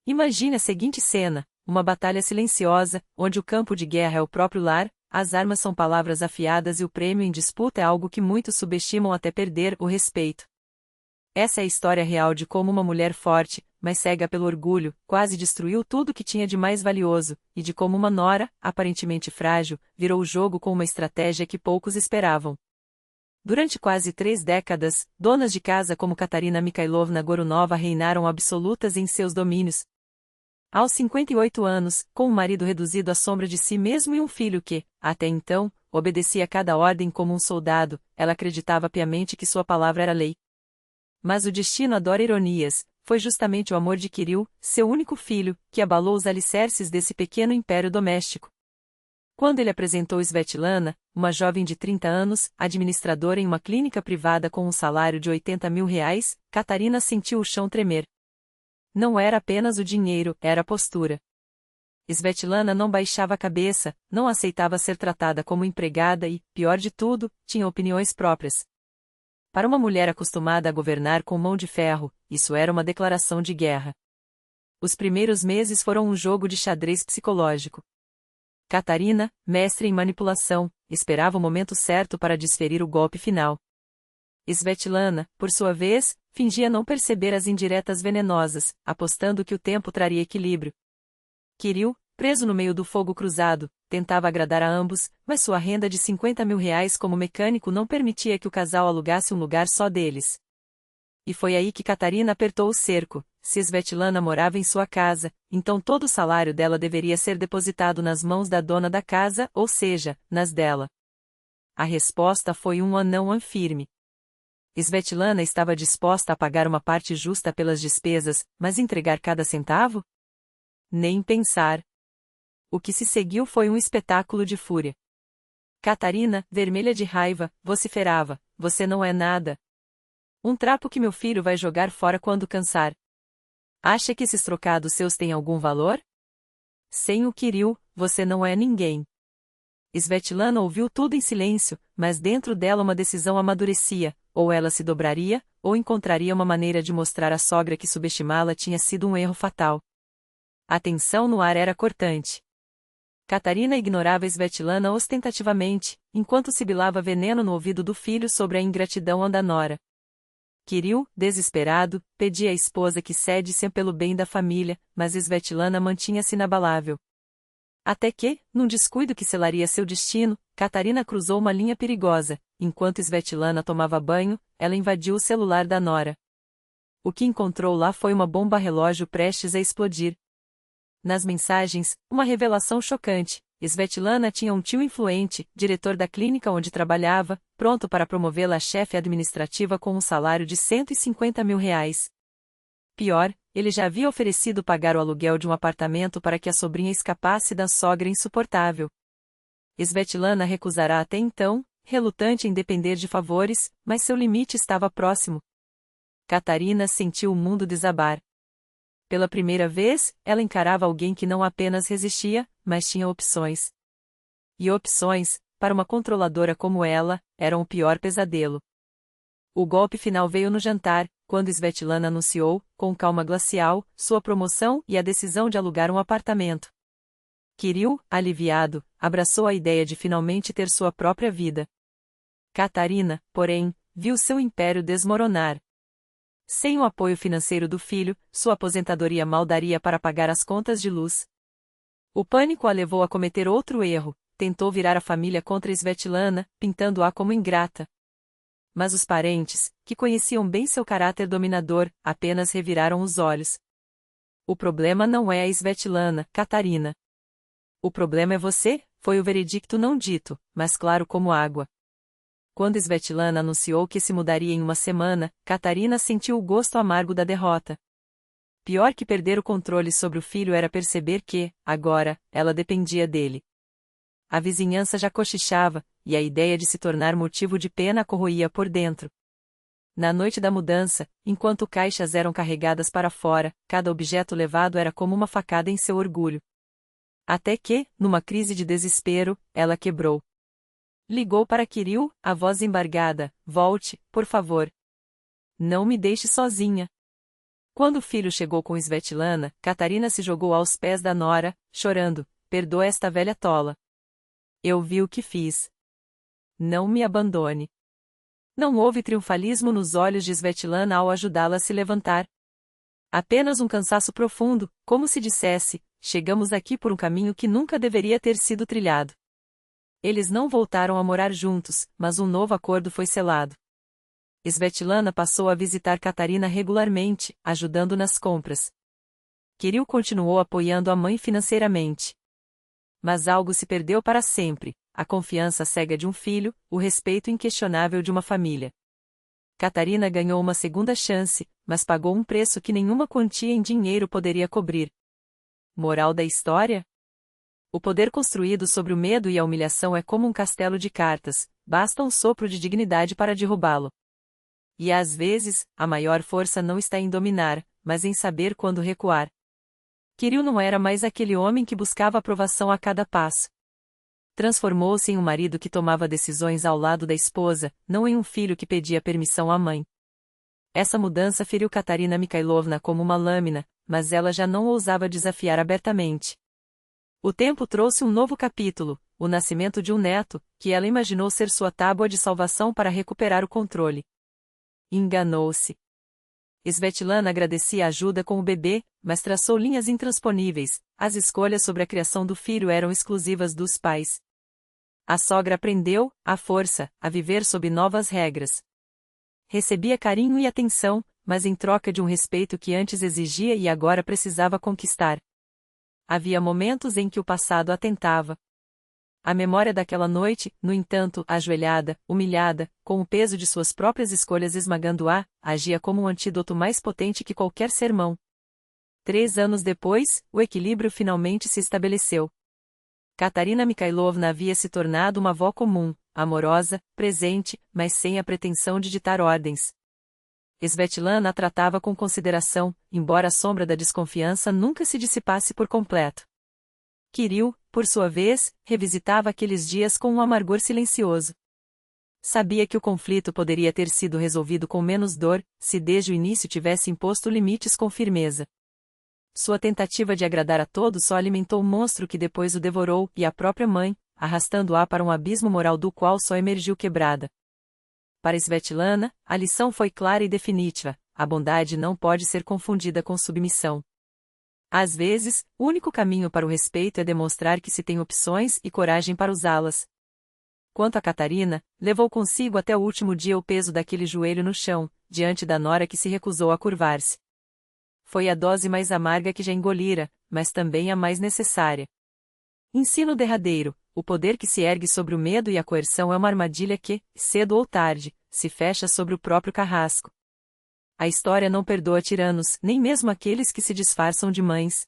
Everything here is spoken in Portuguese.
Imagine a seguinte cena: uma batalha silenciosa, onde o campo de guerra é o próprio lar, as armas são palavras afiadas e o prêmio em disputa é algo que muitos subestimam até perder o respeito. Essa é a história real de como uma mulher forte, mas cega pelo orgulho, quase destruiu tudo que tinha de mais valioso, e de como uma nora, aparentemente frágil, virou o jogo com uma estratégia que poucos esperavam. Durante quase 3 décadas, donas de casa como Katarina Mikhailovna Gorunova reinaram absolutas em seus domínios. Aos 58 anos, com um marido reduzido à sombra de si mesmo e um filho que, até então, obedecia a cada ordem como um soldado, ela acreditava piamente que sua palavra era lei. Mas o destino adora ironias, foi justamente o amor de Kirill, seu único filho, que abalou os alicerces desse pequeno império doméstico. Quando ele apresentou Svetlana, uma jovem de 30 anos, administradora em uma clínica privada com um salário de R$ 80.000, Katarina sentiu o chão tremer. Não era apenas o dinheiro, era a postura. Svetlana não baixava a cabeça, não aceitava ser tratada como empregada e, pior de tudo, tinha opiniões próprias. Para uma mulher acostumada a governar com mão de ferro, isso era uma declaração de guerra. Os primeiros meses foram um jogo de xadrez psicológico. Katarina, mestre em manipulação, esperava o momento certo para desferir o golpe final. Svetlana, por sua vez, fingia não perceber as indiretas venenosas, apostando que o tempo traria equilíbrio. Kirill, preso no meio do fogo cruzado, tentava agradar a ambos, mas sua renda de R$ 50.000 como mecânico não permitia que o casal alugasse um lugar só deles. E foi aí que Katarina apertou o cerco. Se Svetlana morava em sua casa, então todo o salário dela deveria ser depositado nas mãos da dona da casa, ou seja, nas dela. A resposta foi um não firme. Svetlana estava disposta a pagar uma parte justa pelas despesas, mas entregar cada centavo? Nem pensar. O que se seguiu foi um espetáculo de fúria. Katarina, vermelha de raiva, vociferava: "Você não é nada. Um trapo que meu filho vai jogar fora quando cansar. Acha que esses trocados seus têm algum valor? Sem o Kirill, você não é ninguém." Svetlana ouviu tudo em silêncio, mas dentro dela uma decisão amadurecia: ou ela se dobraria, ou encontraria uma maneira de mostrar à sogra que subestimá-la tinha sido um erro fatal. A tensão no ar era cortante. Katarina ignorava Svetlana ostentativamente, enquanto sibilava veneno no ouvido do filho sobre a ingratidão da nora. Kirill, desesperado, pedia à esposa que cedesse pelo bem da família, mas Svetlana mantinha-se inabalável. Até que, num descuido que selaria seu destino, Katarina cruzou uma linha perigosa. Enquanto Svetlana tomava banho, ela invadiu o celular da nora. O que encontrou lá foi uma bomba-relógio prestes a explodir. Nas mensagens, uma revelação chocante: Svetlana tinha um tio influente, diretor da clínica onde trabalhava, pronto para promovê-la a chefe administrativa com um salário de R$ 150.000. Pior, ele já havia oferecido pagar o aluguel de um apartamento para que a sobrinha escapasse da sogra insuportável. Svetlana recusara até então, relutante em depender de favores, mas seu limite estava próximo. Katarina sentiu o mundo desabar. Pela primeira vez, ela encarava alguém que não apenas resistia, mas tinha opções. E opções, para uma controladora como ela, eram o pior pesadelo. O golpe final veio no jantar, quando Svetlana anunciou, com calma glacial, sua promoção e a decisão de alugar um apartamento. Kirill, aliviado, abraçou a ideia de finalmente ter sua própria vida. Katarina, porém, viu seu império desmoronar. Sem o apoio financeiro do filho, sua aposentadoria mal daria para pagar as contas de luz. O pânico a levou a cometer outro erro: tentou virar a família contra Svetlana, pintando-a como ingrata. Mas os parentes, que conheciam bem seu caráter dominador, apenas reviraram os olhos. O problema não é a Svetlana, Katarina. O problema é você, foi o veredicto não dito, mas claro como água. Quando Svetlana anunciou que se mudaria em uma semana, Katarina sentiu o gosto amargo da derrota. Pior que perder o controle sobre o filho era perceber que, agora, ela dependia dele. A vizinhança já cochichava, e a ideia de se tornar motivo de pena a corroía por dentro. Na noite da mudança, enquanto caixas eram carregadas para fora, cada objeto levado era como uma facada em seu orgulho. Até que, numa crise de desespero, ela quebrou. Ligou para Kirill, a voz embargada: "Volte, por favor. Não me deixe sozinha." Quando o filho chegou com Svetlana, Catarina se jogou aos pés da nora, chorando: perdoa esta velha tola. Eu vi o que fiz. Não me abandone. Não houve triunfalismo nos olhos de Svetlana ao ajudá-la a se levantar. Apenas um cansaço profundo, como se dissesse: chegamos aqui por um caminho que nunca deveria ter sido trilhado. Eles não voltaram a morar juntos, mas um novo acordo foi selado. Svetlana passou a visitar Catarina regularmente, ajudando nas compras. Kirill continuou apoiando a mãe financeiramente. Mas algo se perdeu para sempre: a confiança cega de um filho, o respeito inquestionável de uma família. Catarina ganhou uma segunda chance, mas pagou um preço que nenhuma quantia em dinheiro poderia cobrir. Moral da história? O poder construído sobre o medo e a humilhação é como um castelo de cartas, basta um sopro de dignidade para derrubá-lo. E às vezes, a maior força não está em dominar, mas em saber quando recuar. Kirill não era mais aquele homem que buscava aprovação a cada passo. Transformou-se em um marido que tomava decisões ao lado da esposa, não em um filho que pedia permissão à mãe. Essa mudança feriu Katarina Mikhailovna como uma lâmina, mas ela já não ousava desafiar abertamente. O tempo trouxe um novo capítulo, o nascimento de um neto, que ela imaginou ser sua tábua de salvação para recuperar o controle. Enganou-se. Svetlana agradecia a ajuda com o bebê, mas traçou linhas intransponíveis: as escolhas sobre a criação do filho eram exclusivas dos pais. A sogra aprendeu, à força, a viver sob novas regras. Recebia carinho e atenção, mas em troca de um respeito que antes exigia e agora precisava conquistar. Havia momentos em que o passado a tentava. A memória daquela noite, no entanto, ajoelhada, humilhada, com o peso de suas próprias escolhas esmagando-a, agia como um antídoto mais potente que qualquer sermão. 3 anos depois, o equilíbrio finalmente se estabeleceu. Katarina Mikhailovna havia se tornado uma avó comum, amorosa, presente, mas sem a pretensão de ditar ordens. Svetlana a tratava com consideração, embora a sombra da desconfiança nunca se dissipasse por completo. Kirill, por sua vez, revisitava aqueles dias com um amargor silencioso. Sabia que o conflito poderia ter sido resolvido com menos dor, se desde o início tivesse imposto limites com firmeza. Sua tentativa de agradar a todos só alimentou o monstro que depois o devorou, e a própria mãe, arrastando-a para um abismo moral do qual só emergiu quebrada. Para Svetlana, a lição foi clara e definitiva: a bondade não pode ser confundida com submissão. Às vezes, o único caminho para o respeito é demonstrar que se tem opções e coragem para usá-las. Quanto a Catarina, levou consigo até o último dia o peso daquele joelho no chão, diante da nora que se recusou a curvar-se. Foi a dose mais amarga que já engolira, mas também a mais necessária. Ensino derradeiro: o poder que se ergue sobre o medo e a coerção é uma armadilha que, cedo ou tarde, se fecha sobre o próprio carrasco. A história não perdoa tiranos, nem mesmo aqueles que se disfarçam de mães.